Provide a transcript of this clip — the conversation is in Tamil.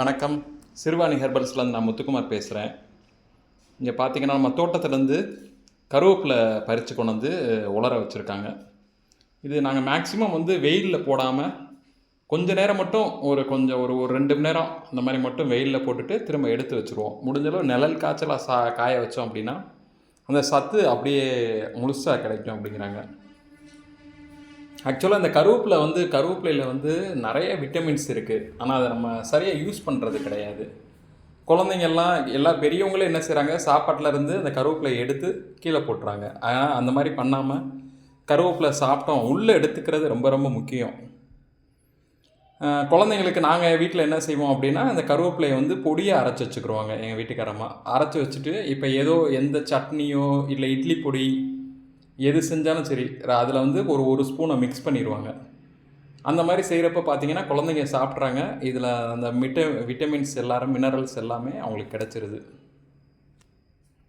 வணக்கம். சிறுவாணி ஹெர்பல்ஸ்லேருந்து நான் முத்துக்குமார் பேசுகிறேன். இங்கே பார்த்தீங்கன்னா நம்ம தோட்டத்துலேருந்து கருவேப்பிலை பறித்து கொண்டு வந்து உலர வச்சுருக்காங்க. இது நாங்கள் மேக்ஸிமம் வெயிலில் போடாமல் கொஞ்ச நேரம் மட்டும் கொஞ்சம் ஒரு 2 மணி நேரம் அந்த மாதிரி மட்டும் வெயிலில் போட்டுட்டு திரும்ப எடுத்து வச்சுருவோம். முடிஞ்சளவு நிழல் காய்ச்சல் காய வச்சோம் அப்படின்னா அந்த சத்து அப்படியே முழுசாக கிடைக்கும் அப்படிங்கிறாங்க. ஆக்சுவலாக இந்த கருவேப்பிலையில் நிறைய விட்டமின்ஸ் இருக்குது. ஆனால் அதை நம்ம சரியாக யூஸ் பண்ணுறது கிடையாது. குழந்தைங்கள்லாம் எல்லாம் பெரியவங்களே என்ன செய்கிறாங்க, சாப்பாட்டில் இருந்து அந்த கருவேப்பிலையை எடுத்து கீழே போட்டுறாங்க. ஆனால் அந்த மாதிரி பண்ணாமல் கருவேப்பிலை சாப்பிட்டோம் உள்ளே எடுத்துக்கிறது ரொம்ப ரொம்ப முக்கியம். குழந்தைங்களுக்கு நாங்கள் வீட்டில் என்ன செய்வோம் அப்படின்னா, அந்த கருவேப்பிலையை பொடியாக அரைச்சி வச்சுக்கிடுவாங்க. எங்கள் வீட்டுக்காரம்மா அரைச்சி வச்சுட்டு இப்போ ஏதோ எந்த சட்னியோ இல்லை இட்லி பொடி எது செஞ்சாலும் சரி அதில் ஒரு ஸ்பூனை மிக்ஸ் பண்ணிடுவாங்க. அந்த மாதிரி செய்கிறப்ப பார்த்தீங்கன்னா குழந்தைங்க சாப்பிட்றாங்க. இதில் அந்த விட்டமின்ஸ் எல்லாரும் மினரல்ஸ் எல்லாமே அவங்களுக்கு கிடச்சிருது.